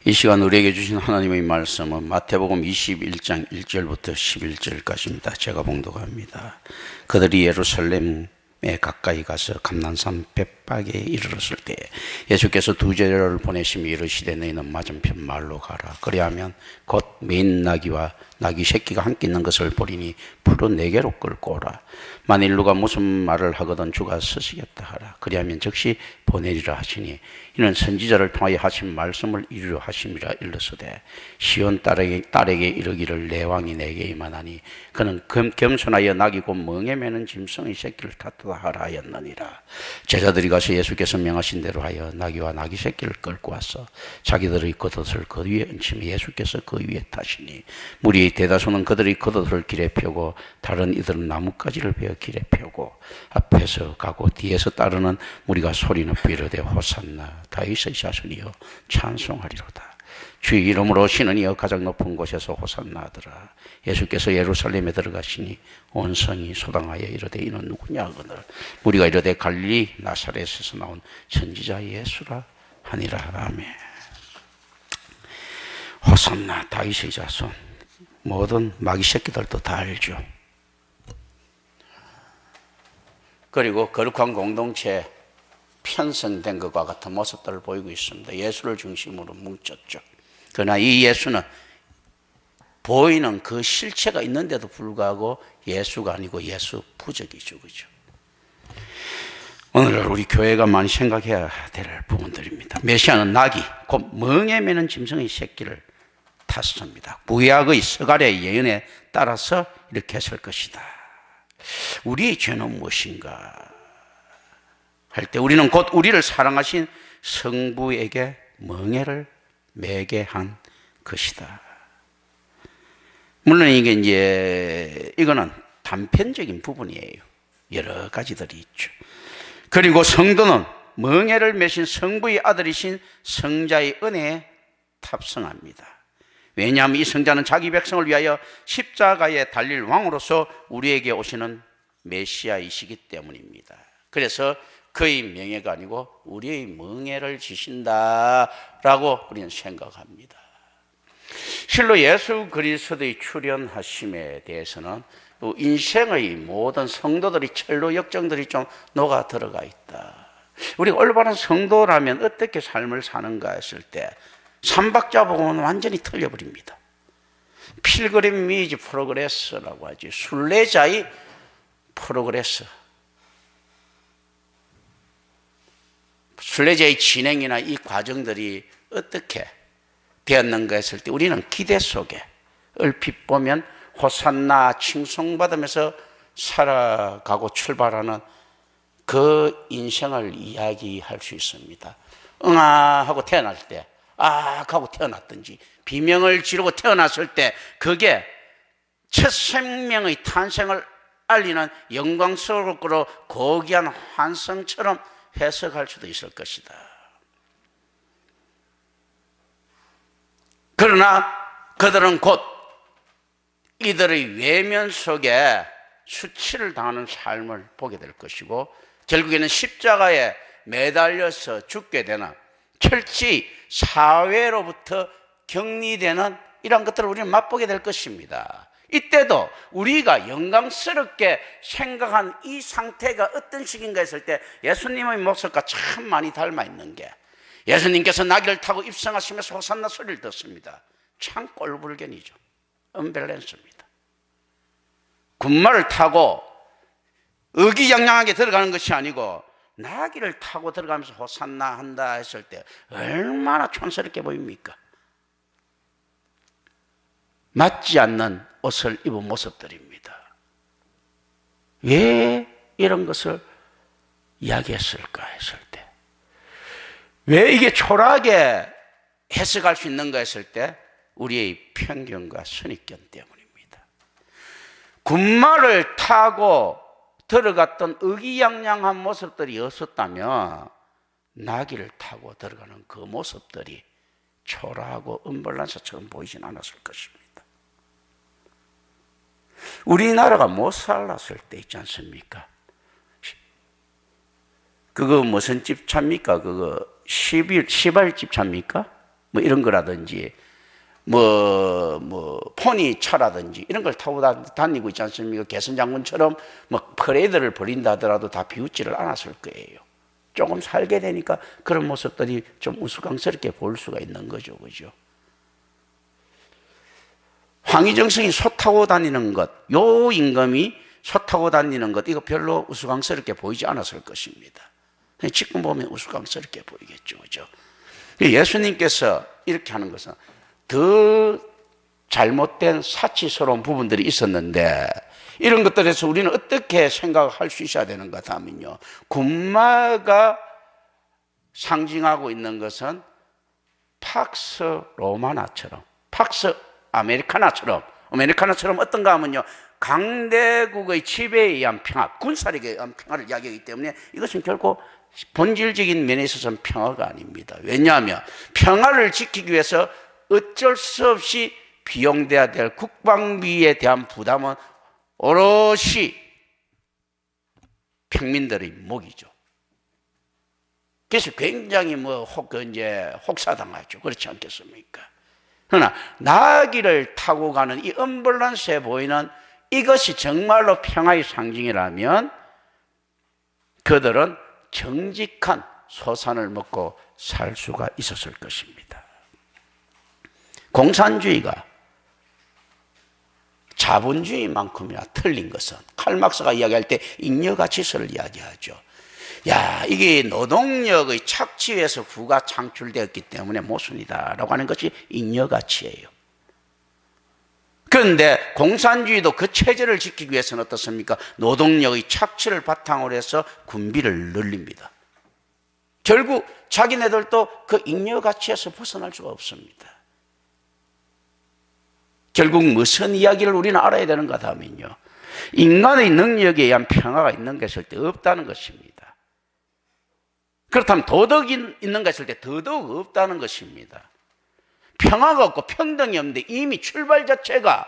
이 시간 우리에게 주신 하나님의 말씀은 마태복음 21장 1절부터 11절까지입니다. 제가 봉독합니다. 그들이 예루살렘에 가까이 가서 감난산 벳박에 이르렀을 때 예수께서 두 제자를 보내시며 이르시되 너희는 맞은편 마을로 가라. 그리하면 곧 메인 나귀와 나귀 새끼가 함께 있는 것을 보리니 풀은 네 개로 끌고 오라. 만일 누가 무슨 말을 하거든 주가 쓰시겠다 하라. 그리하면 즉시 보내리라 하시니 이는 선지자를 통하여 하신 말씀을 이루려 하심이라. 일러서되 시온 딸에게 이르기를 내 왕이 내게 임하나니 그는 겸손하여 나귀 곧 멍에 매는 짐승의 새끼를 탔다 하라 하였느니라. 제자들이 가서 예수께서 명하신 대로 하여 나귀와 나귀 새끼를 끌고 와서 자기들의 겉옷을 그 위에 얹히며 예수께서 그 위에 타시니 무리의 대다수는 그들의 겉옷을 길에 펴고 다른 이들은 나뭇가지를 베어 길에 펴고 앞에서 가고 뒤에서 따르는 무리가 소리 높이 이르되 호산나 다윗의 자손이여 찬송하리로다. 주의 이름으로 오시는 이여 가장 높은 곳에서 호산나 하더라. 예수께서 예루살렘에 들어가시니 온 성이 소당하여 이르되 이는 누구냐 하거늘 무리가 이르되 갈릴리 나사렛에서 나온 선지자 예수라 하니라. 아멘. 호산나 다윗의 자손, 모든 마귀 새끼들도 다 알죠. 그리고 거룩한 공동체에 편성된 것과 같은 모습들을 보이고 있습니다. 예수를 중심으로 뭉쳤죠. 그러나 이 예수는 보이는 그 실체가 있는데도 불구하고 예수가 아니고 예수 부적이죠. 그죠? 오늘날 우리 교회가 많이 생각해야 될 부분들입니다. 메시아는 나귀, 곧 멍에 매는 짐승의 새끼를 탔습니다. 구약의 스가랴의 예언에 따라서 이렇게 했을 것이다. 우리의 죄는 무엇인가 할 때 우리는 곧 우리를 사랑하신 성부에게 멍에를 매게 한 것이다. 물론 이거는 단편적인 부분이에요. 여러 가지들이 있죠. 그리고 성도는 멍에를 매신 성부의 아들이신 성자의 은혜에 탑승합니다. 왜냐하면 이 성자는 자기 백성을 위하여 십자가에 달릴 왕으로서 우리에게 오시는 메시아이시기 때문입니다. 그래서 그의 명예가 아니고 우리의 멍에를 지신다라고 우리는 생각합니다. 실로 예수 그리스도의 출현하심에 대해서는 인생의 모든 성도들이 철로 역정들이 좀 녹아 들어가 있다. 우리가 올바른 성도라면 어떻게 삶을 사는가 했을 때 삼박자복음은 완전히 틀려버립니다. 필그림 미지 프로그레스라고 하지. 순례자의 프로그레스. 순례자의 진행이나 이 과정들이 어떻게 되었는가 했을 때 우리는 기대 속에 얼핏 보면 호산나 칭송받으면서 살아가고 출발하는 그 인생을 이야기할 수 있습니다. 응아 하고 태어날 때 악 하고 태어났든지 비명을 지르고 태어났을 때 그게 첫 생명의 탄생을 알리는 영광스럽고 고귀한 환성처럼 해석할 수도 있을 것이다. 그러나 그들은 곧 이들의 외면 속에 수치를 당하는 삶을 보게 될 것이고 결국에는 십자가에 매달려서 죽게 되는 철저히 사회로부터 격리되는 이런 것들을 우리는 맛보게 될 것입니다. 이때도 우리가 영광스럽게 생각한 이 상태가 어떤 식인가 했을 때 예수님의 모습과 참 많이 닮아 있는 게 예수님께서 나귀를 타고 입성하시면서 호산나 소리를 듣습니다. 참 꼴불견이죠. 언밸런스입니다. 군마를 타고 의기양양하게 들어가는 것이 아니고 나귀를 타고 들어가면서 호산나 한다 했을 때 얼마나 촌스럽게 보입니까? 맞지 않는 옷을 입은 모습들입니다. 왜 이런 것을 이야기했을까 했을 때 왜 이게 초라하게 해석할 수 있는가 했을 때 우리의 편견과 선입견 때문입니다. 군마를 타고 들어갔던 의기양양한 모습들이 없었다면 나귀를 타고 들어가는 그 모습들이 초라하고 언밸런스처럼 보이진 않았을 것입니다. 우리나라가 못 살았을 때 있지 않습니까? 그거 무슨 집차입니까? 그거 시발집차입니까? 뭐 이런 거라든지 포니차라든지 이런 걸 타고 다니고 있지 않습니까? 개선 장군처럼 뭐 퍼레이드를 벌인다 하더라도 다 비웃지를 않았을 거예요. 조금 살게 되니까 그런 모습들이 좀 우스꽝스럽게 보일 수가 있는 거죠. 그죠? 황희정성이 소 타고 다니는 것, 요 임금이 소 타고 다니는 것, 이거 별로 우스꽝스럽게 보이지 않았을 것입니다. 지금 보면 우스꽝스럽게 보이겠죠. 그죠? 예수님께서 이렇게 하는 것은 더 잘못된 사치스러운 부분들이 있었는데, 이런 것들에서 우리는 어떻게 생각할 수 있어야 되는가 하면요, 군마가 상징하고 있는 것은 팍스 로마나처럼, 팍스 아메리카나처럼 어떤가 하면요, 강대국의 지배에 의한 평화, 군사력에 의한 평화를 이야기하기 때문에 이것은 결코 본질적인 면에 있어서는 평화가 아닙니다. 왜냐하면 평화를 지키기 위해서 어쩔 수 없이 비용돼야 될 국방비에 대한 부담은 오롯이 평민들의 몫이죠. 그래서 굉장히 혹사당하죠. 그렇지 않겠습니까? 그러나 나귀를 타고 가는 이 언밸런스해 보이는 이것이 정말로 평화의 상징이라면 그들은 정직한 소산을 먹고 살 수가 있었을 것입니다. 공산주의가 자본주의만큼이나 틀린 것은 칼막스가 이야기할 때 잉여가치설을 이야기하죠. 야, 이게 노동력의 착취에서 부가 창출되었기 때문에 모순이다라고 하는 것이 잉여가치예요. 그런데 공산주의도 그 체제를 지키기 위해서는 어떻습니까? 노동력의 착취를 바탕으로 해서 군비를 늘립니다. 결국 자기네들도 그 잉여가치에서 벗어날 수가 없습니다. 결국 무슨 이야기를 우리는 알아야 되는가 하면요, 인간의 능력에 의한 평화가 있는 게 있을 때 없다는 것입니다. 그렇다면 도덕이 있는 게 있을 때 더더욱 없다는 것입니다. 평화가 없고 평등이 없는데 이미 출발 자체가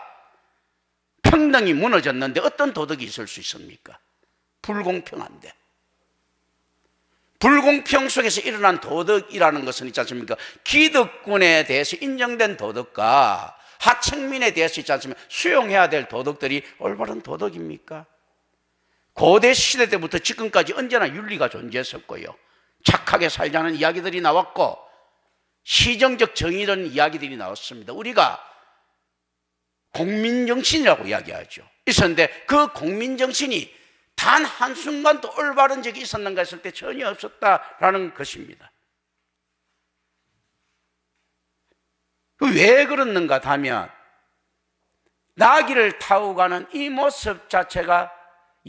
평등이 무너졌는데 어떤 도덕이 있을 수 있습니까? 불공평한데. 불공평 속에서 일어난 도덕이라는 것은 있지 않습니까? 기득권에 대해서 인정된 도덕과 하층민에 대해서 있지 않습니까? 수용해야 될 도덕들이 올바른 도덕입니까? 고대 시대 때부터 지금까지 언제나 윤리가 존재했었고요, 착하게 살자는 이야기들이 나왔고 시정적 정의라는 이야기들이 나왔습니다. 우리가 공민정신이라고 이야기하죠. 있었는데 그 공민정신이 단 한순간도 올바른 적이 있었는가 했을 때 전혀 없었다라는 것입니다. 왜 그렇는가 하면 나귀를 타고 가는 이 모습 자체가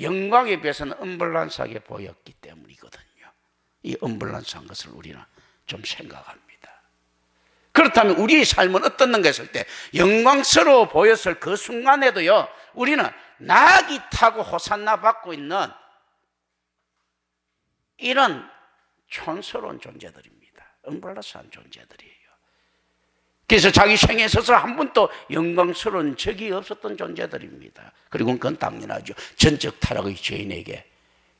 영광에 비해서는 언밸런스하게 보였기 때문이거든요. 이 언밸런스한 것을 우리는 좀 생각합니다. 그렇다면 우리의 삶은 어떻는가 했을 때 영광스러워 보였을 그 순간에도요, 우리는 나귀 타고 호산나 받고 있는 이런 촌스러운 존재들입니다. 언밸런스한 존재들이에요. 그래서 자기 생에 있어서 한 번도 영광스러운 적이 없었던 존재들입니다. 그리고 그건 당연하죠. 전적 타락의 죄인에게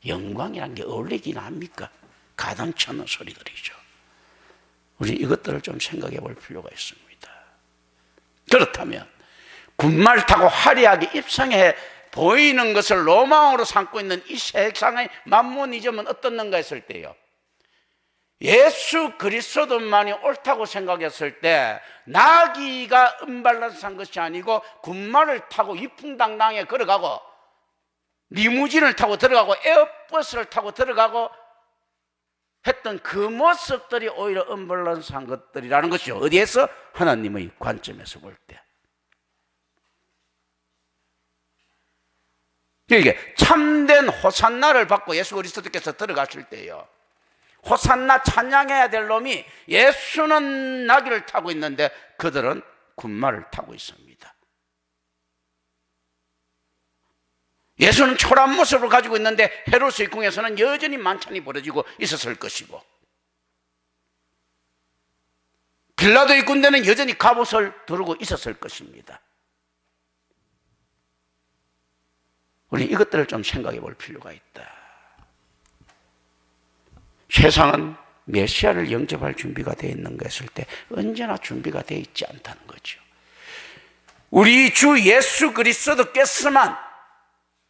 영광이란 게 어울리긴 합니까? 가당치 않는 소리들이죠. 우리 이것들을 좀 생각해 볼 필요가 있습니다. 그렇다면 군말 타고 화려하게 입성해 보이는 것을 로망으로 삼고 있는 이 세상의 만문이점은 어떻는가 했을 때요, 예수 그리스도만이 옳다고 생각했을 때 나귀가 언밸런스한 것이 아니고 군말을 타고 위풍당당하게 걸어가고 리무진을 타고 들어가고 에어버스를 타고 들어가고 했던 그 모습들이 오히려 언밸런스한 것들이라는 것이죠. 어디에서? 하나님의 관점에서 볼 때. 그러니까 참된 호산나를 받고 예수 그리스도께서 들어가실 때요, 호산나 찬양해야 될 놈이 예수는 나귀를 타고 있는데 그들은 군말을 타고 있습니다. 예수는 초라한 모습을 가지고 있는데 헤롯의 궁에서는 여전히 만찬이 벌어지고 있었을 것이고, 빌라도의 군대는 여전히 갑옷을 두르고 있었을 것입니다. 우리 이것들을 좀 생각해 볼 필요가 있다. 세상은 메시아를 영접할 준비가 되어 있는가 했을 때 언제나 준비가 되어 있지 않다는 거죠. 우리 주 예수 그리스도께서만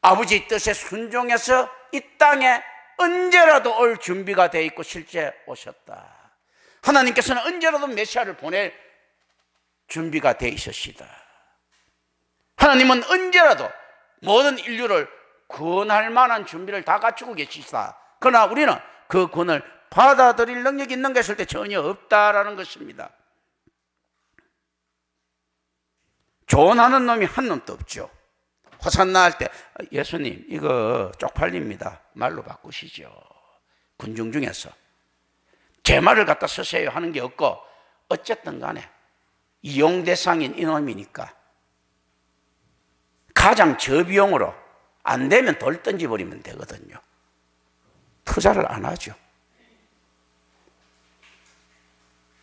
아버지의 뜻에 순종해서 이 땅에 언제라도 올 준비가 되어 있고 실제 오셨다. 하나님께서는 언제라도 메시아를 보낼 준비가 되어 있으시다. 하나님은 언제라도 모든 인류를 구원할 만한 준비를 다 갖추고 계시다. 그러나 우리는 그 구원을 받아들일 능력이 있는가 했을 때 전혀 없다라는 것입니다. 조언하는 놈이 한 놈도 없죠. 호산나 할 때 예수님 이거 쪽팔립니다. 말로 바꾸시죠. 군중 중에서 제 말을 갖다 쓰세요 하는 게 없고, 어쨌든 간에 이용 대상인 이놈이니까 가장 저비용으로 안 되면 돌 던져버리면 되거든요. 투자를 안 하죠.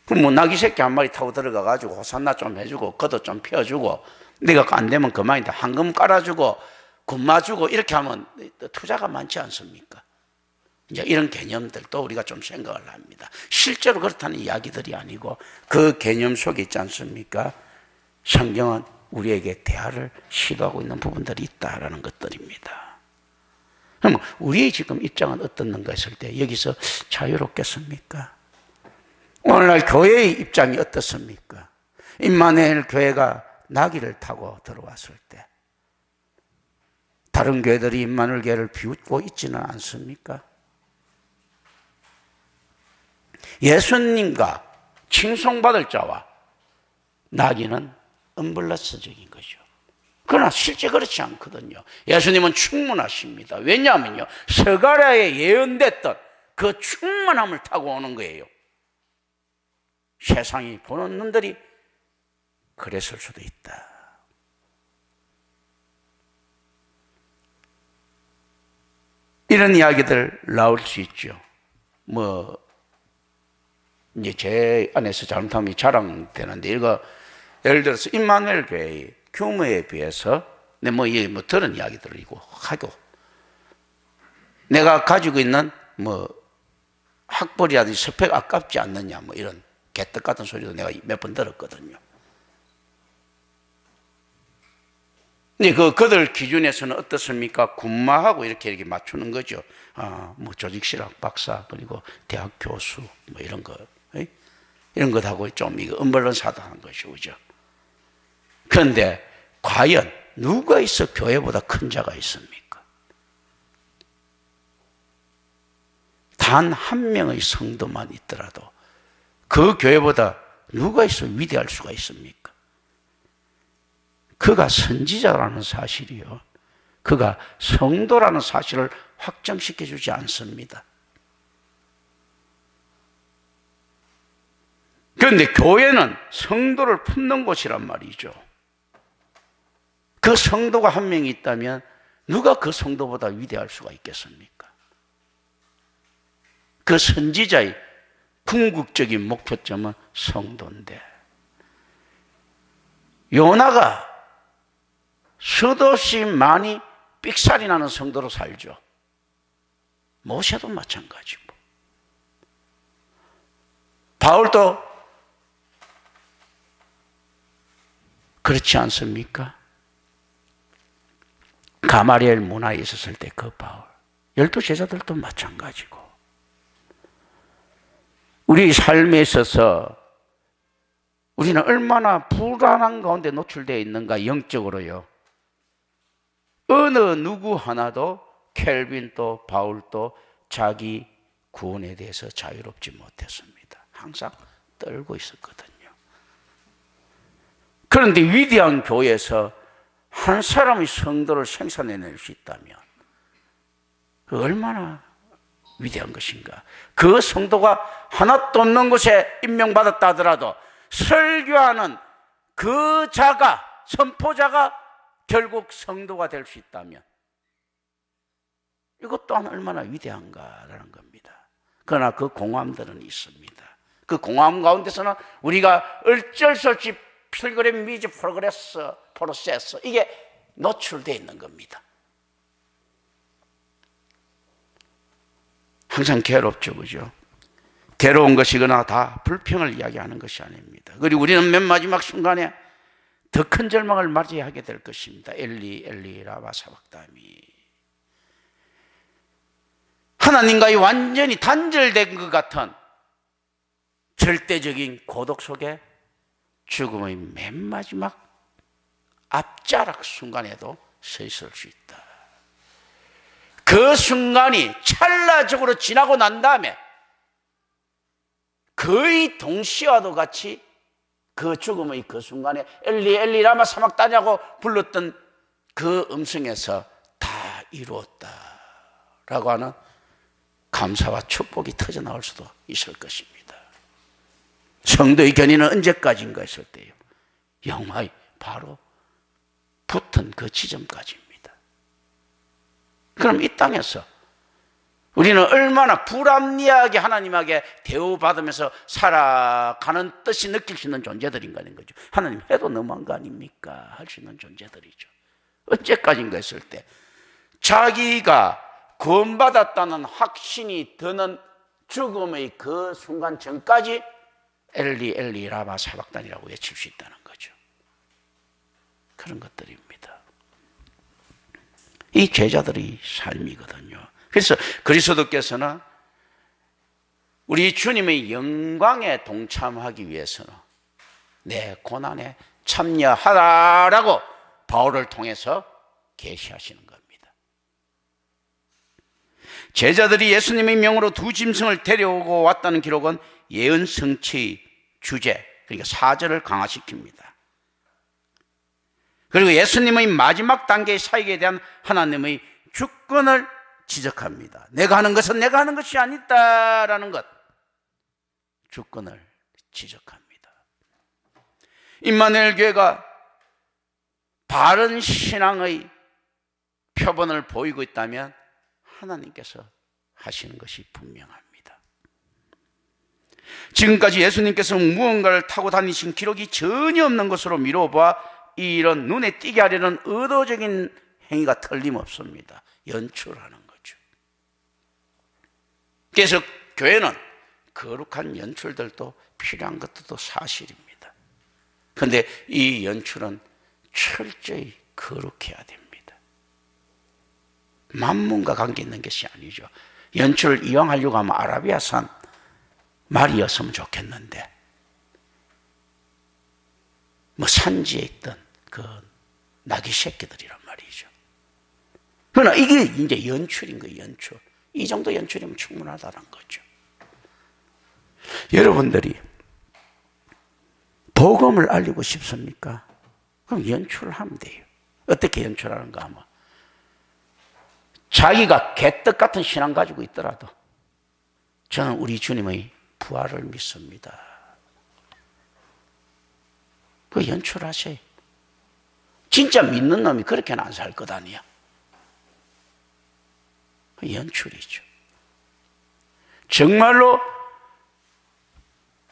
그럼 뭐 나귀 새끼 한 마리 타고 들어가가지고 호산나 좀 해주고 겉옷 좀 펴주고 내가 안 되면 그만인데 황금 깔아주고 군마 주고 이렇게 하면 투자가 많지 않습니까? 이제 이런 개념들도 우리가 좀 생각을 합니다. 실제로 그렇다는 이야기들이 아니고 그 개념 속에 있지 않습니까? 성경은 우리에게 대화를 시도하고 있는 부분들이 있다라는 것들입니다. 그럼 우리의 지금 입장은 어떻는가 했을 때 여기서 자유롭겠습니까? 오늘날 교회의 입장이 어떻습니까? 임마누엘 교회가 나귀를 타고 들어왔을 때 다른 교회들이 임마누엘 교회를 비웃고 있지는 않습니까? 예수님과 칭송받을 자와 나귀는 언밸런스적인 거죠. 그러나 실제 그렇지 않거든요. 예수님은 충만하십니다. 왜냐하면요, 서가랴에 예언됐던 그 충만함을 타고 오는 거예요. 세상이 보는 눈들이 그랬을 수도 있다. 이런 이야기들 나올 수 있죠. 이제 제 안에서 잘못하면 자랑되는데, 이거 예를 들어서 임마누엘 교회의 규모에 비해서 들은 이야기들이고 하고, 내가 가지고 있는 학벌이라든지 스펙 아깝지 않느냐 이런 개떡 같은 소리도 내가 몇 번 들었거든요. 근데 그들 기준에서는 어떻습니까? 군마하고 이렇게 맞추는 거죠. 조직실학 박사, 그리고 대학 교수, 이런 거. 이런 것하고 좀 이거 언밸런스하다는 것이죠. 그죠? 그런데 과연 누가 있어 교회보다 큰 자가 있습니까? 단 한 명의 성도만 있더라도 그 교회보다 누가 있어 위대할 수가 있습니까? 그가 선지자라는 사실이요, 그가 성도라는 사실을 확정시켜 주지 않습니다. 그런데 교회는 성도를 품는 곳이란 말이죠. 그 성도가 한 명이 있다면 누가 그 성도보다 위대할 수가 있겠습니까? 그 선지자의 궁극적인 목표점은 성도인데, 요나가 수없이 많이 삑살이 나는 성도로 살죠. 모세도 마찬가지고, 바울도 그렇지 않습니까? 가마리엘 문화에 있었을 때 그 바울, 12제자들도 마찬가지고, 우리 삶에 있어서 우리는 얼마나 불안한 가운데 노출되어 있는가, 영적으로요. 어느 누구 하나도 켈빈도 바울도 자기 구원에 대해서 자유롭지 못했습니다. 항상 떨고 있었거든요. 그런데 위대한 교회에서 한 사람의 성도를 생산해낼 수 있다면 그 얼마나 위대한 것인가. 그 성도가 하나도 없는 곳에 임명받았다 하더라도 설교하는 그 자가, 선포자가 결국 성도가 될 수 있다면 이것 또한 얼마나 위대한가라는 겁니다. 그러나 그 공허함들은 있습니다. 그 공허함 가운데서는 우리가 어쩔 수 없이 필그림 미즈 프로세스 이게 노출되어 있는 겁니다. 항상 괴롭죠, 그죠? 괴로운 것이거나 다 불평을 이야기하는 것이 아닙니다. 그리고 우리는 맨 마지막 순간에 더 큰 절망을 맞이하게 될 것입니다. 엘리 엘리 라마 사박다니. 하나님과의 완전히 단절된 것 같은 절대적인 고독 속에 죽음의 맨 마지막 앞자락 순간에도 서 있을 수 있다. 그 순간이 찰나적으로 지나고 난 다음에 거의 동시와도 같이 그 죽음의 그 순간에 엘리 엘리 라마 사박다니라고 불렀던 그 음성에서 다 이루었다라고 하는 감사와 축복이 터져 나올 수도 있을 것입니다. 성도의 견인은 언제까지인가 했을 때요, 영화의 바로 붙은 그 지점까지입니다. 그럼 이 땅에서 우리는 얼마나 불합리하게 하나님에게 대우받으면서 살아가는 뜻이 느낄 수 있는 존재들인가 하는 거죠. 하나님 해도 너무한 거 아닙니까? 할 수 있는 존재들이죠. 언제까지인가 했을 때 자기가 구원받았다는 확신이 드는 죽음의 그 순간 전까지 엘리 엘리 라마 사박단이라고 외칠 수 있다는 거죠. 그런 것들입니다. 이 제자들의 삶이거든요. 그래서 그리스도께서는 우리 주님의 영광에 동참하기 위해서는 내 고난에 참여하라라고 바울을 통해서 계시하시는 겁니다. 제자들이 예수님의 명으로 두 짐승을 데려오고 왔다는 기록은 예언 성취의 주제, 그러니까 사절을 강화시킵니다. 그리고 예수님의 마지막 단계의 사역에 대한 하나님의 주권을 지적합니다. 내가 하는 것은 내가 하는 것이 아니다라는 것, 주권을 지적합니다. 임마누엘 교회가 바른 신앙의 표본을 보이고 있다면 하나님께서 하시는 것이 분명합니다. 지금까지 예수님께서 무언가를 타고 다니신 기록이 전혀 없는 것으로 미뤄봐 이런 눈에 띄게 하려는 의도적인 행위가 틀림없습니다. 연출하는 거죠. 그래서 교회는 거룩한 연출들도 필요한 것도 사실입니다. 그런데 이 연출은 철저히 거룩해야 됩니다. 만문과 관계 있는 것이 아니죠. 연출을 이용하려고 하면 아라비아산 말이었으면 좋겠는데 뭐 산지에 있던 그 나귀 새끼들이란 말이죠. 그러나 이게 이제 연출인 거예요. 연출. 이 정도 연출이면 충분하다는 거죠. 여러분들이 복음을 알리고 싶습니까? 그럼 연출을 하면 돼요. 어떻게 연출하는가 하면 자기가 개떡 같은 신앙 가지고 있더라도 저는 우리 주님의 부활을 믿습니다. 그 연출하세요. 진짜 믿는 놈이 그렇게는 안 살 것 아니야. 그 연출이죠. 정말로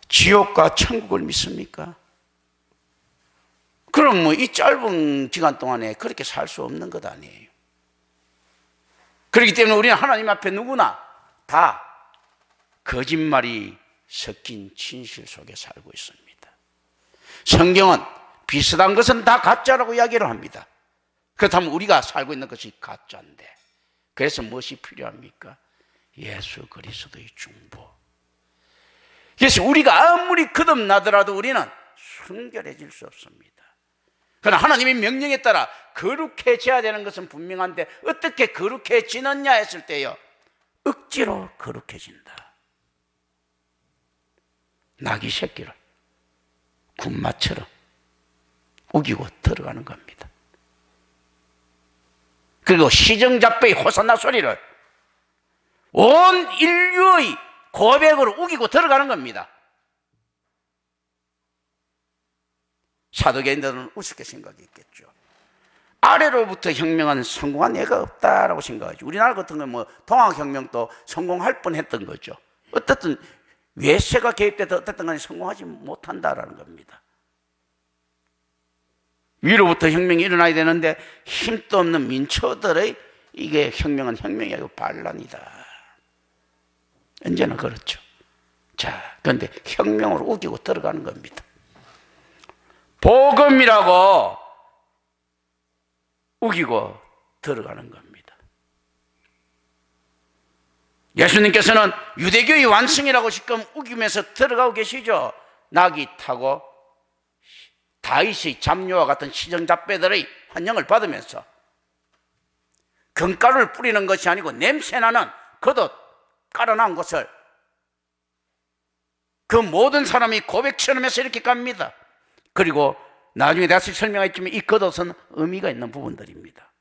지옥과 천국을 믿습니까? 그럼 뭐 이 짧은 기간 동안에 그렇게 살 수 없는 것 아니에요. 그렇기 때문에 우리는 하나님 앞에 누구나 다 거짓말이 섞인 진실 속에 살고 있습니다. 성경은 비슷한 것은 다 가짜라고 이야기를 합니다. 그렇다면 우리가 살고 있는 것이 가짜인데 그래서 무엇이 필요합니까? 예수 그리스도의 중보. 그래서 우리가 아무리 거듭나더라도 우리는 순결해질 수 없습니다. 그러나 하나님의 명령에 따라 거룩해져야 되는 것은 분명한데 어떻게 거룩해지느냐 했을 때요, 억지로 거룩해진다. 나귀 새끼를 군마처럼 우기고 들어가는 겁니다. 그리고 시정잡배의 호산나 소리를 온 인류의 고백으로 우기고 들어가는 겁니다. 사도계인들은 우습게 생각했겠죠. 아래로부터 혁명은 성공한 예가 없다라고 생각하죠. 우리나라 같은 경우는 뭐 동학혁명도 성공할 뻔했던 거죠. 어떻든 외세가 개입돼도 어떻든 간에 성공하지 못한다라는 겁니다. 위로부터 혁명이 일어나야 되는데 힘도 없는 민초들의 이게 혁명은 혁명이 아니고 반란이다. 언제나 그렇죠. 자, 그런데 혁명으로 우기고 들어가는 겁니다. 복음이라고 우기고 들어가는 겁니다. 예수님께서는 유대교의 완성이라고 지금 우기면서 들어가고 계시죠. 낙이 타고 다윗의 잡녀와 같은 시정잡배들의 환영을 받으면서 금가루를 뿌리는 것이 아니고 냄새나는 겉옷 깔아놓은 것을 그 모든 사람이 고백처럼 해서 이렇게 갑니다. 그리고 나중에 다시 설명했지만 이 겉옷은 의미가 있는 부분들입니다.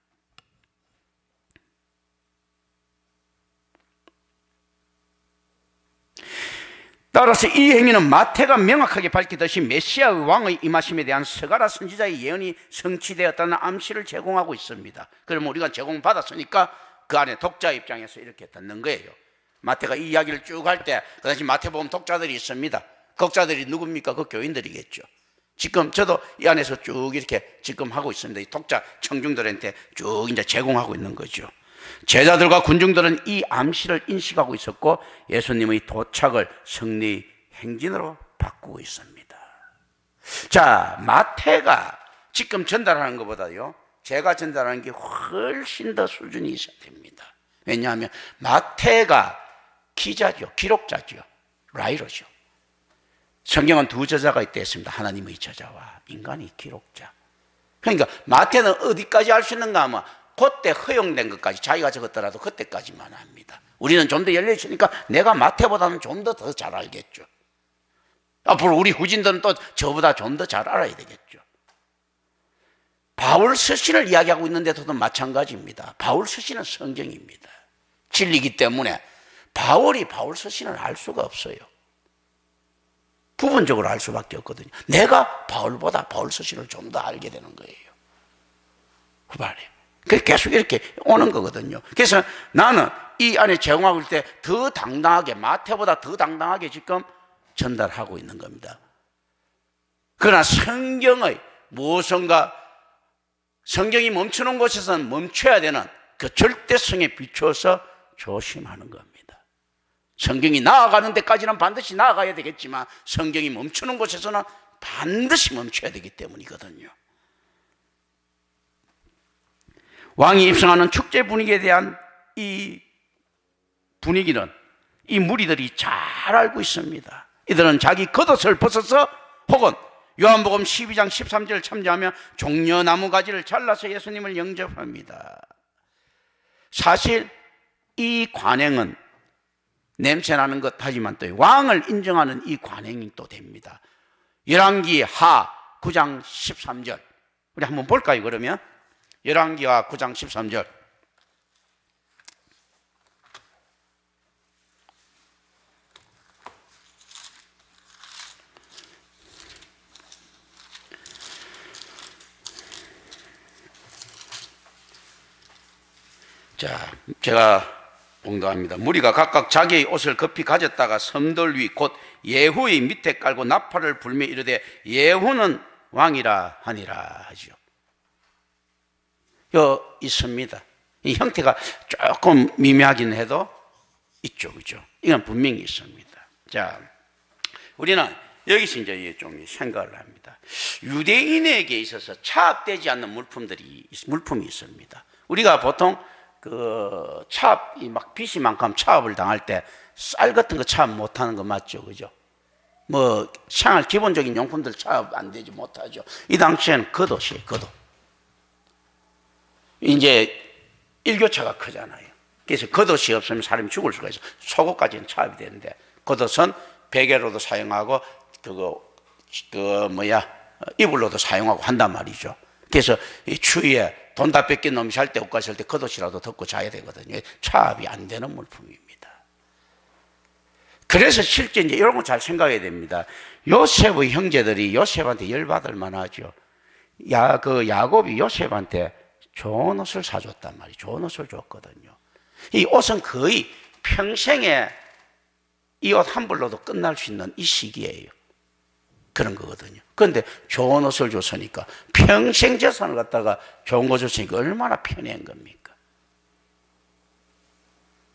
따라서 이 행위는 마태가 명확하게 밝히듯이 메시아의 왕의 임하심에 대한 스가랴 선지자의 예언이 성취되었다는 암시를 제공하고 있습니다. 그러면 우리가 제공받았으니까 그 안에 독자 입장에서 이렇게 듣는 거예요. 마태가 이 이야기를 쭉 할 때 그 당시 마태복음 독자들이 있습니다. 독자들이 누굽니까? 그 교인들이겠죠. 지금 저도 이 안에서 쭉 이렇게 지금 하고 있습니다. 이 독자 청중들한테 쭉 이제 제공하고 있는 거죠. 제자들과 군중들은 이 암시를 인식하고 있었고 예수님의 도착을 승리 행진으로 바꾸고 있습니다. 자, 마태가 지금 전달하는 것보다요, 제가 전달하는 게 훨씬 더 수준이 있어야 됩니다. 왜냐하면 마태가 기자죠, 기록자죠, 라이터죠. 성경은 두 저자가 있다 했습니다. 하나님의 저자와 인간의 기록자. 그러니까 마태는 어디까지 할 수 있는가 하면 그때 허용된 것까지 자기가 적었더라도 그때까지만 합니다. 우리는 좀 더 열려있으니까 내가 마태보다는 좀 더 잘 알겠죠. 앞으로 우리 후진들은 또 저보다 좀 더 잘 알아야 되겠죠. 바울 서신을 이야기하고 있는데도 마찬가지입니다. 바울 서신은 성경입니다. 진리이기 때문에 바울이 바울 서신을 알 수가 없어요. 부분적으로 알 수밖에 없거든요. 내가 바울보다 바울 서신을 좀 더 알게 되는 거예요. 후발에. 계속 이렇게 오는 거거든요. 그래서 나는 이 안에 제공하고 있을 때 더 당당하게, 마태보다 더 당당하게 지금 전달하고 있는 겁니다. 그러나 성경의 무엇인가, 성경이 멈추는 곳에서는 멈춰야 되는 그 절대성에 비추어서 조심하는 겁니다. 성경이 나아가는 데까지는 반드시 나아가야 되겠지만 성경이 멈추는 곳에서는 반드시 멈춰야 되기 때문이거든요. 왕이 입성하는 축제 분위기에 대한 이 분위기는 이 무리들이 잘 알고 있습니다. 이들은 자기 겉옷을 벗어서 혹은 요한복음 12장 13절을 참조하며 종려나무 가지를 잘라서 예수님을 영접합니다. 사실 이 관행은 냄새나는 것 하지만 또 왕을 인정하는 이 관행이 또 됩니다. 열왕기 하 9장 13절 우리 한번 볼까요? 그러면 열왕기하 9장 13절 자, 제가 봉독합니다. 무리가 각각 자기의 옷을 급히 가졌다가 섬돌 위 곧 예후의 밑에 깔고 나팔을 불며 이르되 예후는 왕이라 하니라 하죠. 여 있습니다. 이 형태가 조금 미묘하긴 해도 있죠, 그죠? 이건 분명히 있습니다. 자, 우리는 여기서 이제 좀 생각을 합니다. 유대인에게 있어서 차압되지 않는 물품이 있습니다. 우리가 보통 그 차압이 막 빚이 많고 차압을 당할 때 쌀 같은 거 차압 못하는 거 맞죠, 그죠? 뭐 생활 기본적인 용품들 차압 안 되지 못하죠. 이 당시에는 겉옷이에요, 겉옷. 이제 일교차가 크잖아요. 그래서 겉옷이 없으면 사람이 죽을 수가 있어. 속옷까지는 차압이 되는데 겉옷은 베개로도 사용하고 이불로도 사용하고 한단 말이죠. 그래서 이 추위에 돈 다 뺏긴 놈이 잘 때 옷 갔을 때 겉옷이라도 덮고 자야 되거든요. 차압이 안 되는 물품입니다. 그래서 실제 이제 이런 거 잘 생각해야 됩니다. 요셉의 형제들이 요셉한테 열받을 만하죠. 야곱이 요셉한테 좋은 옷을 사줬단 말이에요. 좋은 옷을 줬거든요. 이 옷은 거의 평생에 이 옷 한 벌로도 끝날 수 있는 이 시기예요. 그런 거거든요. 그런데 좋은 옷을 줬으니까 평생 재산을 갖다가 좋은 거 줬으니까 얼마나 편한 겁니까?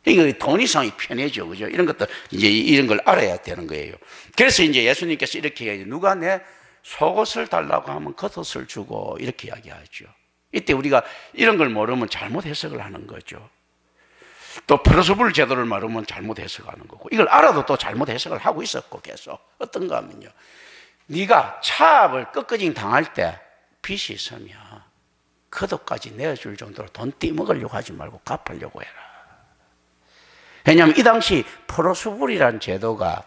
이거 돈 이상이 편해져, 그죠? 이런 것들, 이제 이런 걸 알아야 되는 거예요. 그래서 이제 예수님께서 이렇게 얘기해요. 누가 내 속옷을 달라고 하면 겉옷을 주고, 이렇게 이야기하죠. 이때 우리가 이런 걸 모르면 잘못 해석을 하는 거죠. 또 프로스불 제도를 모르면 잘못 해석하는 거고, 이걸 알아도 또 잘못 해석을 하고 있었고, 계속. 어떤가 하면요. 네가 차압을 끝까지 당할 때 빚이 있으면 겉옷까지 내어줄 정도로 돈 떼먹으려고 하지 말고 갚으려고 해라. 왜냐하면 이 당시 프로스불이라는 제도가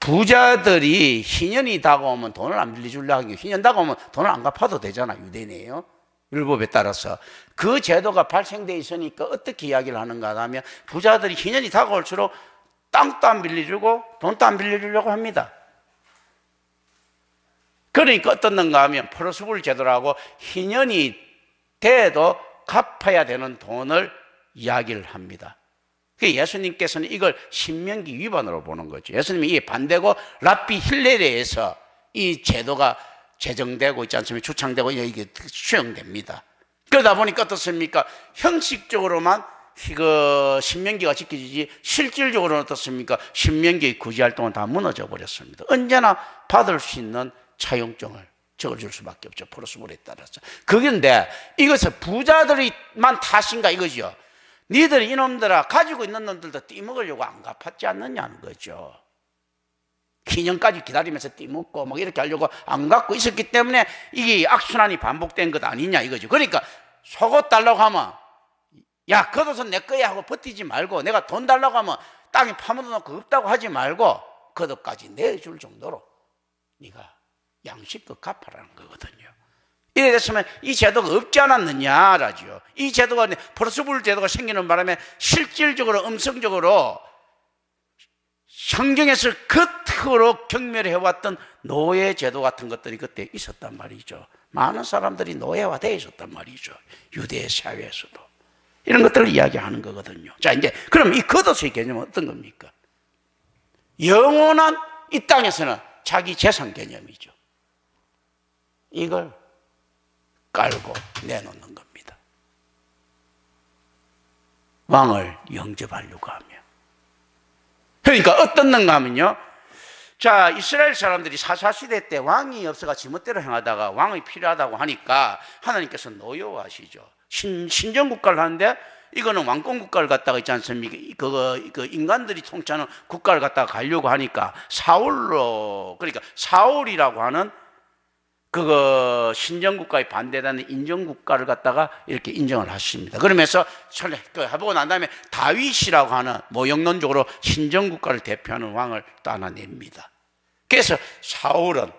부자들이 희년이 다가오면 돈을 안 빌려주려고 하는 게, 희년 다가오면 돈을 안 갚아도 되잖아, 유대인이에요. 율법에 따라서. 그 제도가 발생되어 있으니까 어떻게 이야기를 하는가 하면, 부자들이 희년이 다가올수록 땅도 안 빌려주고 돈도 안 빌려주려고 합니다. 그러니까 어떻는가 하면 프로스불 제도라고 희년이 돼도 갚아야 되는 돈을 이야기를 합니다. 예수님께서는 이걸 신명기 위반으로 보는 거죠. 예수님이 이게 반대고 랍비 힐렐에서 이 제도가 제정되고 있지 않습니까? 주창되고 이게 수용됩니다. 그러다 보니까 어떻습니까? 형식적으로만 그 신명기가 지켜지지 실질적으로는 어떻습니까? 신명기의 구제활동은 다 무너져 버렸습니다. 언제나 받을 수 있는 차용증을 적어줄 수밖에 없죠. 프로스불에 따라서. 그건데 이것을 부자들이만 탓인가 이거죠. 니들이 이놈들아 가지고 있는 놈들도 띠먹으려고 안 갚았지 않느냐는 거죠. 희년까지 기다리면서 띠먹고 막 이렇게 하려고 안 갚고 있었기 때문에 이게 악순환이 반복된 것 아니냐 이거죠. 그러니까 속옷 달라고 하면 야 겉옷은 내 거야 하고 버티지 말고, 내가 돈 달라고 하면 땅에 파묻어 놓고 없다고 하지 말고 겉옷까지 내줄 정도로 네가 양식껏 갚아라는 거거든요. 이래 됐으면 이 제도가 없지 않았느냐라죠. 이 제도가 프로스불 제도가 생기는 바람에 실질적으로 음성적으로 성경에서 그토록 경멸해왔던 노예 제도 같은 것들이 그때 있었단 말이죠. 많은 사람들이 노예화되어 있었단 말이죠. 유대 사회에서도. 이런 것들을 이야기하는 거거든요. 자, 이제 그럼 이 겉옷의 개념은 어떤 겁니까? 영원한 이 땅에서는 자기 재산 개념이죠. 이걸 깔고 내놓는 겁니다. 왕을 영접하려고 하며. 그러니까 어떻는가 하면요. 자, 이스라엘 사람들이 사사시대 때 왕이 없어가 지멋대로 행하다가 왕이 필요하다고 하니까 하나님께서 노여워하시죠. 신정국가를 하는데 이거는 왕권국가를 갖다가 있지 않습니까? 그 인간들이 통치하는 국가를 갖다가 가려고 하니까 사울로, 그러니까 사울이라고 하는 그거 신정국가에 반대되는 인정국가를 갖다가 이렇게 인정을 하십니다. 그러면서 해보고 난 다음에 다윗이라고 하는 모형론적으로 신정국가를 대표하는 왕을 또 하나 냅니다. 그래서 사울은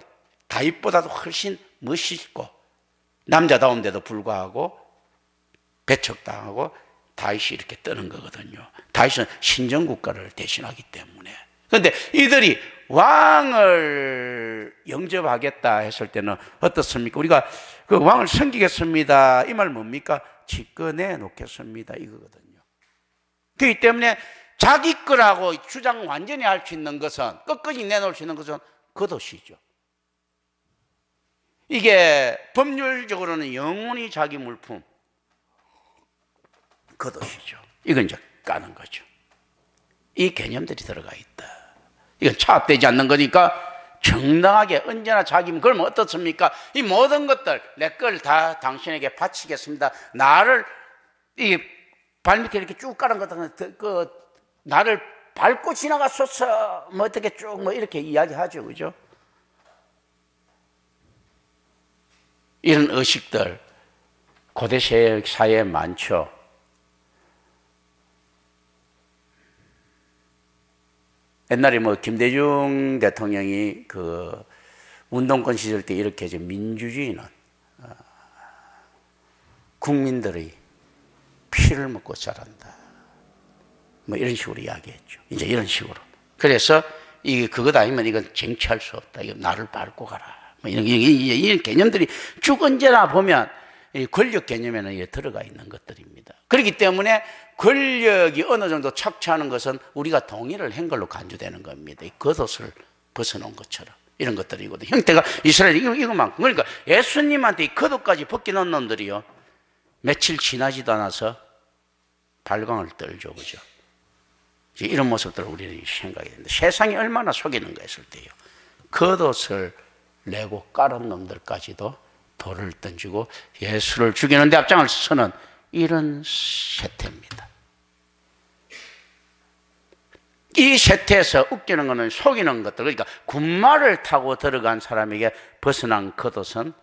다윗보다도 훨씬 멋있고 남자다운데도 불구하고 배척당하고 다윗이 이렇게 뜨는 거거든요. 다윗은 신정국가를 대신하기 때문에. 그런데 이들이 왕을 영접하겠다 했을 때는 어떻습니까? 우리가 그 왕을 섬기겠습니다. 이 말 뭡니까? 지꺼내 놓겠습니다. 이거거든요. 그렇기 때문에 자기 거라고 주장 완전히 할 수 있는 것은, 끝까지 내놓을 수 있는 것은 겉옷이죠. 이게 법률적으로는 영원히 자기 물품, 겉옷이죠. 이건 이제 까는 거죠. 이 개념들이 들어가 있다. 이건 차압되지 않는 거니까 정당하게 언제나 자기, 그러면 어떻습니까? 이 모든 것들 내 걸 다 당신에게 바치겠습니다. 나를 이 발밑에 이렇게 쭉 깔은 것들은 그 나를 밟고 지나갔었어. 뭐 어떻게 쭉 뭐 이렇게 이야기하죠, 그죠? 이런 의식들 고대 사회에 많죠. 옛날에 뭐 김대중 대통령이 그 운동권 시절 때 이렇게 이제 민주주의는 국민들의 피를 먹고 자란다. 뭐 이런 식으로 이야기했죠. 이제 이런 식으로. 그래서 이게 그것 아니면 이건 쟁취할 수 없다. 이거 나를 밟고 가라. 뭐 이런 개념들이 쭉 언제나 보면 이 권력 개념에는 이게 들어가 있는 것들입니다. 그렇기 때문에 권력이 어느 정도 착취하는 것은 우리가 동의를 한 걸로 간주되는 겁니다. 이 겉옷을 벗어놓은 것처럼 이런 것들이거든요. 형태가 이스라엘 이거만큼. 그러니까 예수님한테 이 겉옷까지 벗겨놓은 놈들이요, 며칠 지나지도 않아서 발광을 떨죠. 그죠? 이런 모습들을 우리는 생각해야 됩니다. 세상이 얼마나 속이는 가 했을 때요. 겉옷을 내고 까른 놈들까지도 돌을 던지고 예수를 죽이는 데 앞장을 서는 이런 세태입니다. 이 세태에서 웃기는 것은 속이는 것들, 그러니까 군마를 타고 들어간 사람에게 벗어난 겉옷은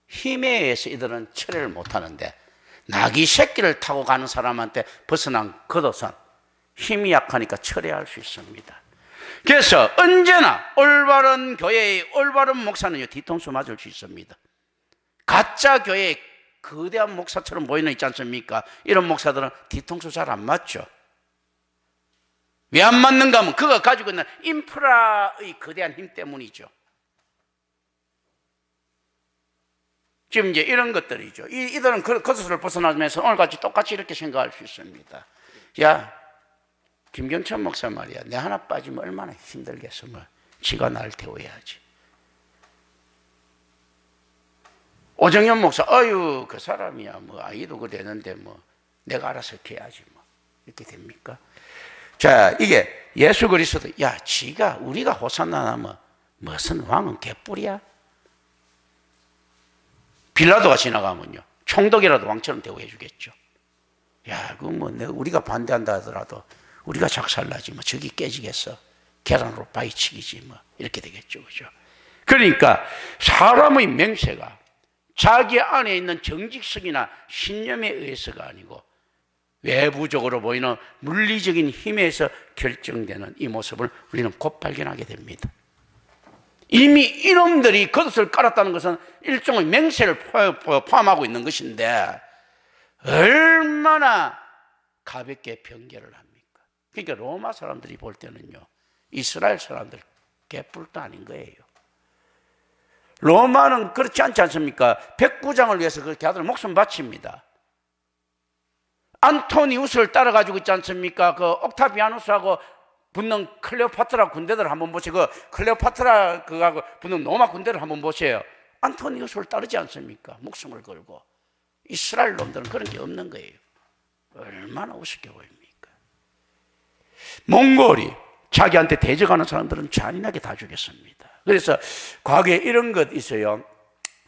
힘에 의해서 이들은 처리를 못하는데, 나귀 새끼를 타고 가는 사람한테 벗어난 겉옷은 힘이 약하니까 처리할 수 있습니다. 그래서 언제나 올바른 교회의 올바른 목사는요, 뒤통수 맞을 수 있습니다. 가짜 교회의 거대한 목사처럼 보이는 있지 않습니까? 이런 목사들은 뒤통수 잘 안 맞죠. 왜 안 맞는가 하면 그가 가지고 있는 인프라의 거대한 힘 때문이죠. 지금 이제 이런 것들이죠. 이들은 그것을 벗어나면서 오늘같이 똑같이 이렇게 생각할 수 있습니다. 야, 김경천 목사 말이야, 내 하나 빠지면 얼마나 힘들겠어. 뭐 지가 날 태워야지. 오정현 목사, 어유 그 사람이야, 뭐 아이도 그 되는데 뭐 내가 알아서 해야지, 뭐 이렇게 됩니까? 자, 이게 예수 그리스도, 야, 지가 우리가 호산나 하면 무슨 왕은 개뿔이야? 빌라도가 지나가면요, 총독이라도 왕처럼 대우해 주겠죠. 야, 그 뭐 우리가 반대한다 하더라도 우리가 작살나지 뭐 저기 깨지겠어. 계란으로 바위치기지 뭐 이렇게 되겠죠. 그죠? 그러니까 사람의 맹세가 자기 안에 있는 정직성이나 신념에 의해서가 아니고 외부적으로 보이는 물리적인 힘에서 결정되는 이 모습을 우리는 곧 발견하게 됩니다. 이미 이놈들이 겉옷을 깔았다는 것은 일종의 맹세를 포함하고 있는 것인데 얼마나 가볍게 변개를 합니까? 그러니까 로마 사람들이 볼 때는요, 이스라엘 사람들 개뿔도 아닌 거예요. 로마는 그렇지 않지 않습니까? 백부장을 위해서 그렇게 아들 목숨 바칩니다. 안토니우스를 따라가지고 있지 않습니까? 그 옥타비아누스하고 붙는 클레오파트라 군대들 한번 보세요. 그 클레오파트라 그하고 붙는 로마 군대를 한번 보세요. 안토니우스를 따르지 않습니까? 목숨을 걸고. 이스라엘 놈들은 그런 게 없는 거예요. 얼마나 우습게 보입니까? 몽골이 자기한테 대적하는 사람들은 잔인하게 다 죽였습니다. 그래서 과거에 이런 것 있어요.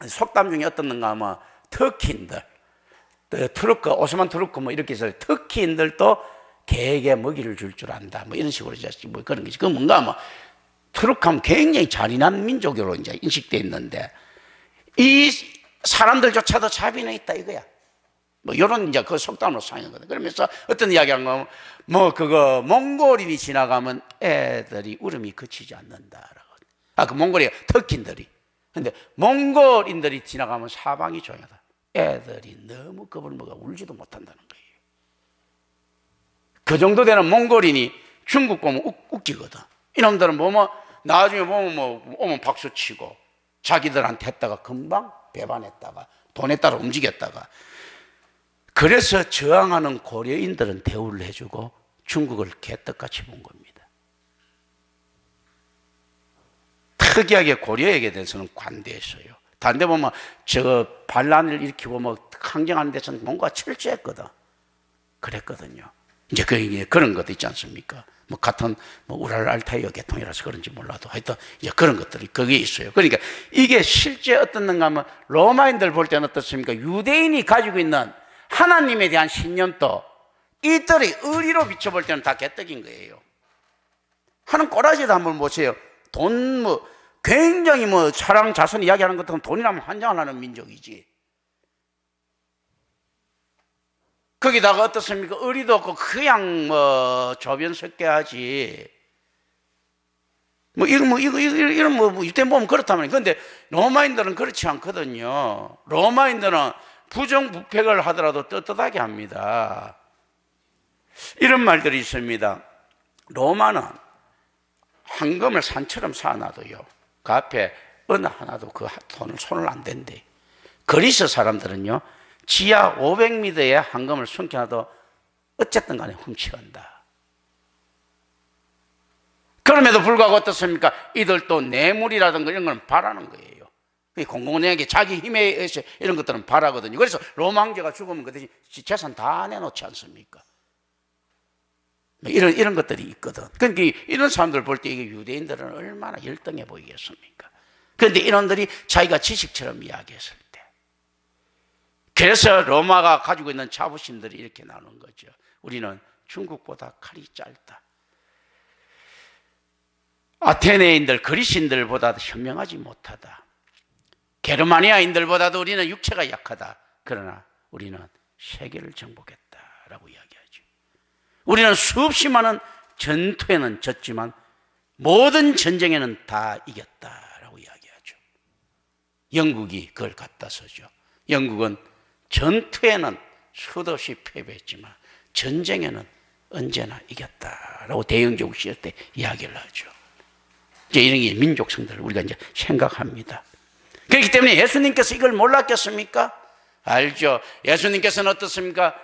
속담 중에 어떻는가 하면 터키인들, 트루크, 오스만 트루크 뭐 이렇게 해서 터키인들도 개에게 먹이를 줄 줄 안다. 뭐 이런 식으로 이제 뭐 그런 거지. 그 뭔가 하면 트루크하면 굉장히 잔인한 민족으로 이제 인식되어 있는데 이 사람들조차도 자비는 있다 이거야. 뭐 이런 이제 그 속담으로 사용하거든. 그러면서 어떤 이야기한 거 뭐 그거 몽골인이 지나가면 애들이 울음이 그치지 않는다라고. 그 몽골이 터키인들이. 근데 몽골인들이 지나가면 사방이 조용하다. 애들이 너무 겁을 먹어 울지도 못한다는 거예요. 그 정도 되는 몽골인이 중국 보면 웃기거든. 이놈들은 보면 나중에 보면 뭐 오면 박수 치고 자기들한테 했다가 금방 배반했다가 돈에 따라 움직였다가. 그래서 저항하는 고려인들은 대우를 해주고 중국을 개떡같이 본 겁니다. 특이하게 고려에게 대해서는 관대했어요. 다른데 보면 저 반란을 일으키고 뭐 항쟁하는 데서는 뭔가 철저했거든. 그랬거든요. 이제 그런 것도 있지 않습니까? 뭐 같은 뭐 우랄 알타이어 계통이라서 그런지 몰라도 하여튼 이제 그런 것들이 거기에 있어요. 그러니까 이게 실제 어떻는가 하면 로마인들 볼 때는 어떻습니까? 유대인이 가지고 있는 하나님에 대한 신념도 이들이 의리로 비춰볼 때는 다 개떡인 거예요. 하는 꼬라지도 한번 보세요. 돈 뭐 굉장히 뭐 사랑 자선 이야기하는 것들은 돈이라면 환장을 하는 민족이지. 거기다가 어떻습니까? 의리도 없고 그냥 뭐 조변 섞게 하지. 이런 이때 보면 그렇다면. 그런데 로마인들은 그렇지 않거든요. 로마인들은 부정부패를 하더라도 떳떳하게 합니다. 이런 말들이 있습니다. 로마는 황금을 산처럼 쌓아놔도요, 그 앞에 어느 하나도 그 돈을 손을 안 댄대. 그리스 사람들은요, 지하 500m에 황금을 숨겨놔도 어쨌든 간에 훔쳐간다. 그럼에도 불구하고 어떻습니까? 이들도 뇌물이라든가 이런 걸 바라는 거예요. 공공연하게 자기 힘에 의해서 이런 것들은 바라거든요. 그래서 로마 황제가 죽으면 그 대신 재산 다 내놓지 않습니까? 이런 것들이 있거든. 그러니까 이런 사람들 볼 때 이게 유대인들은 얼마나 열등해 보이겠습니까? 그런데 이놈들이 자기가 지식처럼 이야기했을 때, 그래서 로마가 가지고 있는 자부심들이 이렇게 나오는 거죠. 우리는 중국보다 칼이 짧다. 아테네인들, 그리스인들보다 현명하지 못하다. 게르마니아인들보다도 우리는 육체가 약하다. 그러나 우리는 세계를 정복했다라고 이야기하죠. 우리는 수없이 많은 전투에는 졌지만 모든 전쟁에는 다 이겼다라고 이야기하죠. 영국이 그걸 갖다 서죠. 영국은 전투에는 수없이 패배했지만 전쟁에는 언제나 이겼다라고 대영조국 시대 때 이야기를 하죠. 이제 이런 게 민족성들을 우리가 이제 생각합니다. 그렇기 때문에 예수님께서 이걸 몰랐겠습니까? 알죠. 예수님께서는 어떻습니까?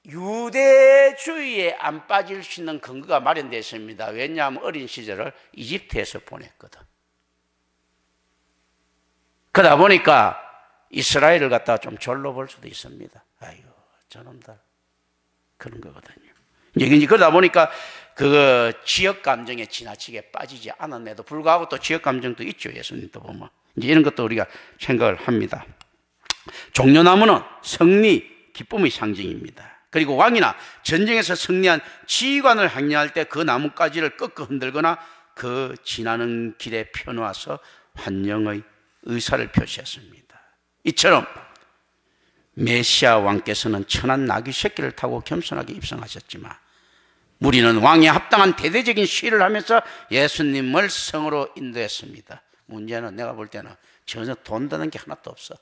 유대주의에 안 빠질 수 있는 근거가 마련되어 있습니다. 왜냐하면 어린 시절을 이집트에서 보냈거든. 그러다 보니까 이스라엘을 갖다가 좀 절로 볼 수도 있습니다. 아유, 저놈들. 그런 거거든요. 이제 그러다 보니까 그 지역 감정에 지나치게 빠지지 않았음에도 불구하고 또 지역 감정도 있죠. 예수님도 보면. 이제 이런 것도 우리가 생각을 합니다. 종려나무는 승리, 기쁨의 상징입니다. 그리고 왕이나 전쟁에서 승리한 지휘관을 항례할 때 그 나뭇가지를 꺾어 흔들거나 그 지나는 길에 펴놓아서 환영의 의사를 표시했습니다. 이처럼 메시아 왕께서는 천한 나귀 새끼를 타고 겸손하게 입성하셨지만 우리는 왕에 합당한 대대적인 시위를 하면서 예수님을 성으로 인도했습니다. 문제는 내가 볼 때는 전혀 돈 드는 게 하나도 없어.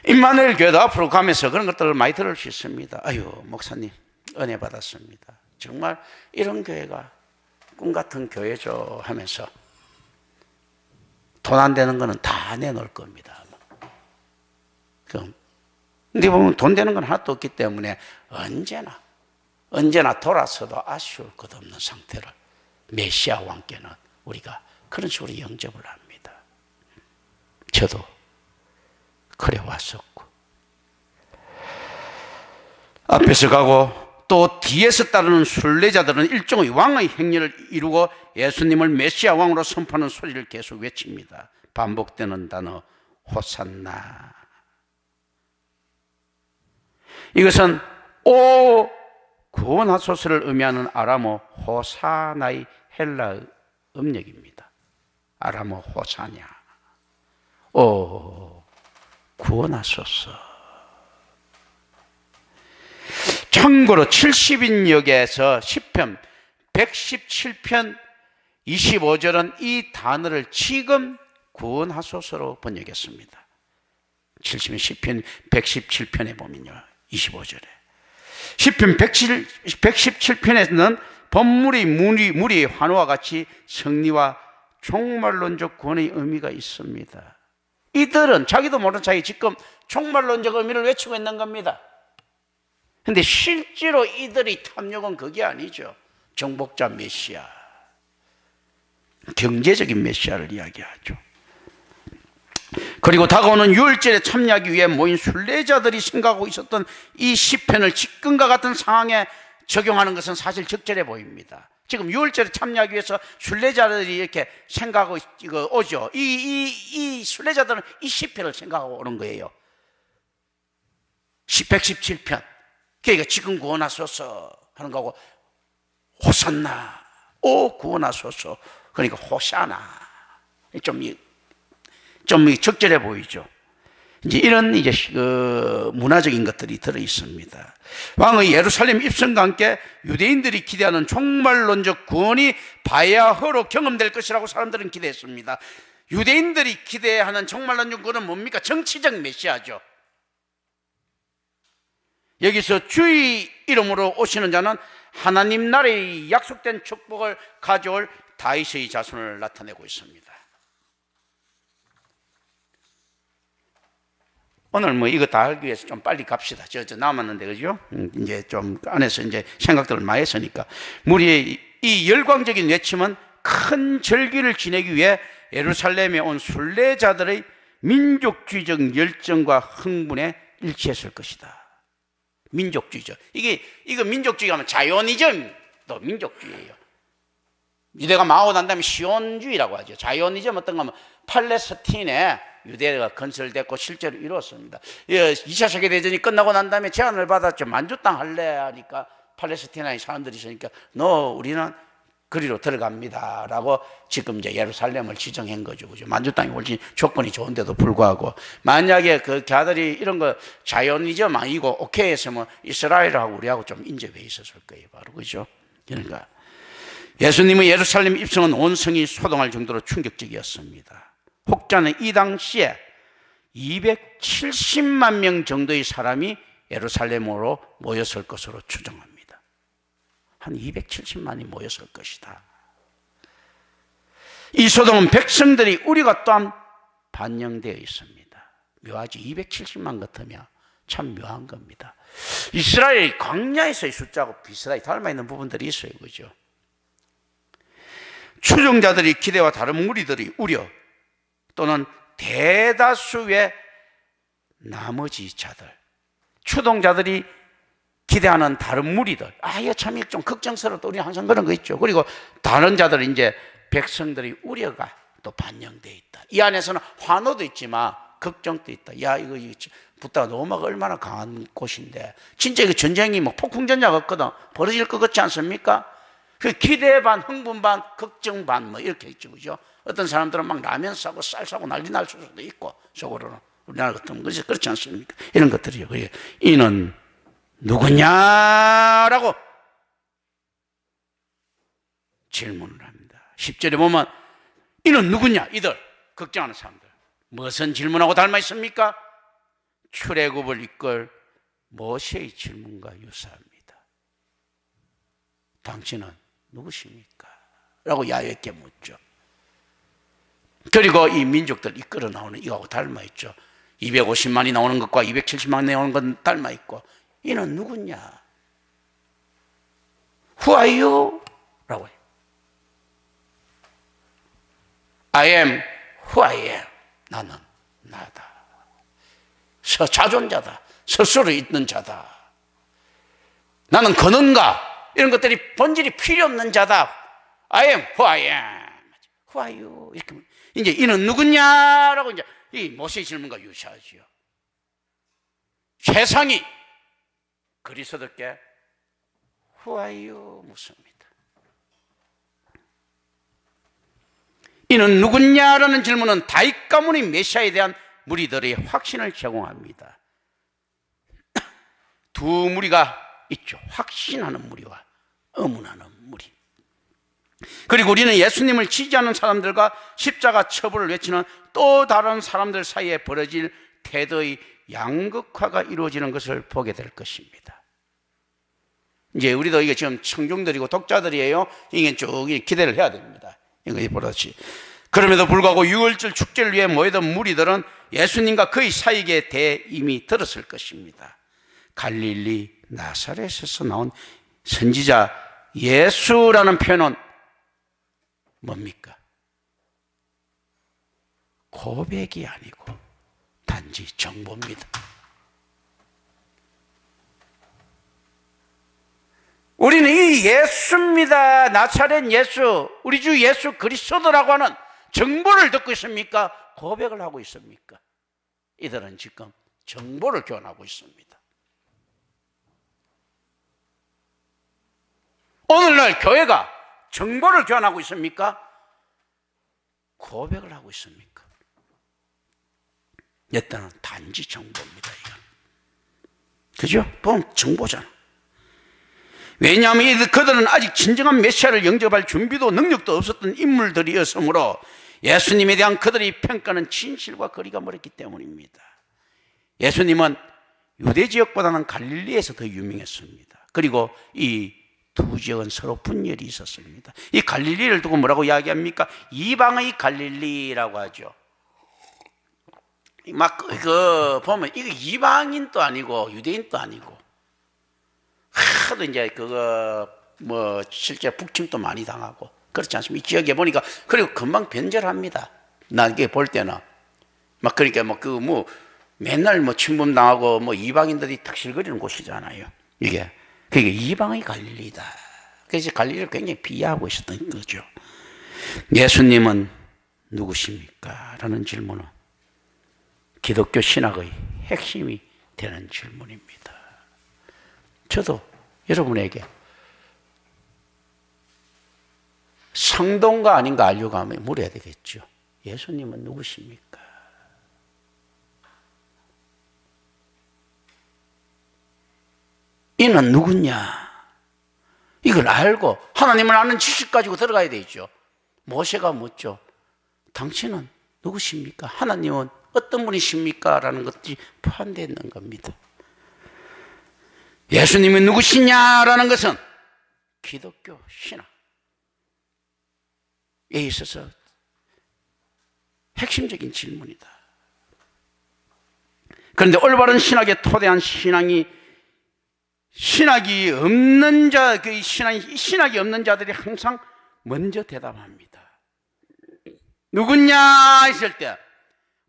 임마누엘 교회도 앞으로 가면서 그런 것들을 많이 들을 수 있습니다. 아유, 목사님 은혜 받았습니다. 정말 이런 교회가 꿈 같은 교회죠 하면서 돈 안 되는 거는 다 내놓을 겁니다. 근데 보면 돈 되는 건 하나도 없기 때문에 언제나 돌아서도 아쉬울 것 없는 상태를 메시아 왕께는 우리가 그런 식으로 영접을 합니다. 저도 그래 왔었고 앞에서 가고 또 뒤에서 따르는 순례자들은 일종의 왕의 행렬을 이루고 예수님을 메시아 왕으로 선포하는 소리를 계속 외칩니다. 반복되는 단어 호산나. 이것은 오 구원하소서를 의미하는 아람어 호사나의 헬라 음력입니다. 아람어 호사냐. 오 구원하소서. 참고로 70인역에서 10편 117편 25절은 이 단어를 지금 구원하소서로 번역했습니다. 10편 117편에 보면요 25절에 10편 117편에는 본물의 무리의 환호와 같이 승리와 종말론적 구원의 의미가 있습니다. 이들은 자기도 모르는 사이에 지금 종말론적 의미를 외치고 있는 겁니다. 그런데 실제로 이들의 탐욕은 그게 아니죠. 정복자 메시아, 경제적인 메시아를 이야기하죠. 그리고 다가오는 유월절에 참여하기 위해 모인 순례자들이 생각하고 있었던 이 시편을 지금과 같은 상황에 적용하는 것은 사실 적절해 보입니다. 지금 유월절에 참여하기 위해서 순례자들이 이렇게 생각하고 오죠. 이 순례자들은 이 시편을 생각하고 오는 거예요. 117편. 그러니까 지금 구원하소서 하는 거고 호산나, 오 구원하소서. 그러니까 호샤나. 좀 적절해 보이죠. 이제 이런 문화적인 것들이 들어 있습니다. 왕의 예루살렘 입성과 함께 유대인들이 기대하는 종말론적 구원이 바야흐로 경험될 것이라고 사람들은 기대했습니다. 유대인들이 기대하는 종말론적 구원은 뭡니까? 정치적 메시아죠. 여기서 주의 이름으로 오시는 자는 하나님 나라의 약속된 축복을 가져올 다윗의 자손을 나타내고 있습니다. 오늘 이거 다 알기 위해서 좀 빨리 갑시다. 저 남았는데, 그죠? 이제 좀 안에서 이제 생각들을 많이 했으니까. 무리의 이 열광적인 외침은 큰 절기를 지내기 위해 예루살렘에 온 순례자들의 민족주의적 열정과 흥분에 일치했을 것이다. 민족주의죠. 이거 민족주의가 하면 자이오니즘도 민족주의예요. 유대가 망하고 난 다음에 시온주의라고 하죠. 자이오니즘 어떤 거 하면 팔레스틴에 유대가 건설됐고 실제로 이루었습니다. 2차 세계대전이 끝나고 난 다음에 제안을 받았죠. 만주 땅 할래 하니까 팔레스티나의 사람들이 있으니까 우리는 그리로 들어갑니다 라고 지금 이제 예루살렘을 지정한 거죠. 그죠? 만주 땅이 훨씬 조건이 좋은데도 불구하고 만약에 그 걔들이 이런 거 자이오니즘 아니고 오케이 했으면 이스라엘하고 우리하고 좀 인접해 있었을 거예요. 바로 그죠? 그러니까 예수님의 예루살렘 입성은 온 성이 소동할 정도로 충격적이었습니다. 혹자는 이 당시에 270만 명 정도의 사람이 예루살렘으로 모였을 것으로 추정합니다. 한 270만이 모였을 것이다. 이 소동은 백성들이 우리가 또한 반영되어 있습니다. 묘하지. 270만 같으면 참 묘한 겁니다. 이스라엘 광야에서의 숫자하고 비슷하게 닮아있는 부분들이 있어요. 그죠? 추종자들이 기대와 다른 무리들이 우려 또는 대다수의 나머지 자들, 추종자들이 기대하는 다른 무리들, 이거 참 좀 걱정스럽다. 우리 항상 그런 거 있죠. 그리고 다른 자들, 이제 백성들의 우려가 또 반영되어 있다. 이 안에서는 환호도 있지만 걱정도 있다. 이거 붙다가 노마가 얼마나 강한 곳인데, 진짜 이거 전쟁이 폭풍전야가 없거든. 벌어질 것 같지 않습니까? 그 기대 반, 흥분 반, 걱정 반, 이렇게 있죠. 그죠? 어떤 사람들은 막 라면 싸고 쌀 싸고 난리 날 수도 있고, 속으로는. 우리나라 같은 것이 그렇지 않습니까? 이런 것들이요. 이는 누구냐라고 질문을 합니다. 10절에 보면 이는 누구냐? 이들 걱정하는 사람들 무슨 질문하고 닮아 있습니까? 출애굽을 이끌 모세의 질문과 유사합니다. 당신은 누구십니까? 라고 야유있게 묻죠. 그리고 이 민족들 이끌어 나오는 이거하고 닮아 있죠. 250만이 나오는 것과 270만이 나오는 건 닮아 있고, 이는 누구냐? Who are you? 라고 해요. I am who I am. 나는 나다. 자존자다. 스스로 있는 자다. 나는 근원가. 이런 것들이 본질이 필요 없는 자다. I am who I am. Who are you? 이렇게 이제 이는 누구냐라고 이제 이 모세의 질문과 유사하지요. 세상이 그리스도께 Who are you? 묻습니다. 이는 누구냐라는 질문은 다윗 가문의 메시아에 대한 무리들의 확신을 제공합니다. 두 무리가 있죠. 확신하는 무리와 의문하는 무리. 그리고 우리는 예수님을 지지하는 사람들과 십자가 처벌을 외치는 또 다른 사람들 사이에 벌어질 태도의 양극화가 이루어지는 것을 보게 될 것입니다. 이제 우리도 이게 지금 청중들이고 독자들이에요. 이게 쭉 기대를 해야 됩니다. 이거 보듯이. 그럼에도 불구하고 유월절 축제를 위해 모이던 무리들은 예수님과 그의 사역에 대해 이미 들었을 것입니다. 갈릴리 나사렛에서 나온 선지자 예수라는 표현은 뭡니까? 고백이 아니고 단지 정보입니다. 우리는 이 예수입니다. 나사렛 예수, 우리 주 예수 그리스도라고 하는 정보를 듣고 있습니까? 고백을 하고 있습니까? 이들은 지금 정보를 교환하고 있습니다. 오늘날 교회가 정보를 교환하고 있습니까? 고백을 하고 있습니까? 옛날은 단지 정보입니다. 이건. 그죠? 보면 정보잖아. 왜냐하면 그들은 아직 진정한 메시아를 영접할 준비도 능력도 없었던 인물들이었으므로 예수님에 대한 그들의 평가는 진실과 거리가 멀었기 때문입니다. 예수님은 유대 지역보다는 갈릴리에서 더 유명했습니다. 그리고 이 두 지역은 서로 분열이 있었습니다. 이 갈릴리를 두고 뭐라고 이야기합니까? 이방의 갈릴리라고 하죠. 막 보면 이거 이방인도 아니고 유대인도 아니고 하도 이제 뭐 실제 북침도 많이 당하고 그렇지 않습니까? 이 지역에 보니까 그리고 금방 변절합니다. 나 이게 볼 때는 막 그러니까 뭐 맨날 뭐 침범 당하고 뭐 이방인들이 탁실거리는 곳이잖아요. 이게 그게 이방의 갈릴리다. 그래서 갈릴리를 굉장히 비하하고 있었던 거죠. 예수님은 누구십니까? 라는 질문은 기독교 신학의 핵심이 되는 질문입니다. 저도 여러분에게 성동가 아닌가 알려고 하면 물어야 되겠죠. 예수님은 누구십니까? 이는 누구냐? 이걸 알고 하나님을 아는 지식 가지고 들어가야 되죠. 모세가 묻죠. 당신은 누구십니까? 하나님은 어떤 분이십니까? 라는 것들이 포함되어 있는 겁니다. 예수님이 누구시냐라는 것은 기독교 신학에 있어서 핵심적인 질문이다. 그런데 올바른 신학에 토대한 신학이 없는 신학이 없는 자들이 항상 먼저 대답합니다. 누구냐 했을 때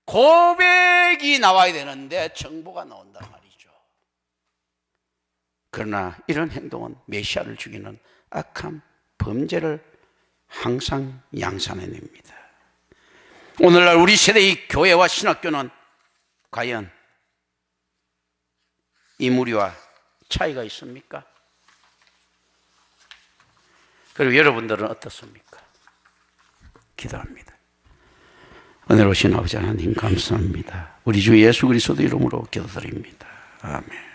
고백이 나와야 되는데 정보가 나온단 말이죠. 그러나 이런 행동은 메시아를 죽이는 악한 범죄를 항상 양산해냅니다. 오늘날 우리 세대의 교회와 신학교는 과연 이 무리와 차이가 있습니까? 그리고 여러분들은 어떻습니까? 기도합니다. 은혜로우신 아버지 하나님 감사합니다. 우리 주 예수 그리스도 이름으로 기도드립니다. 아멘.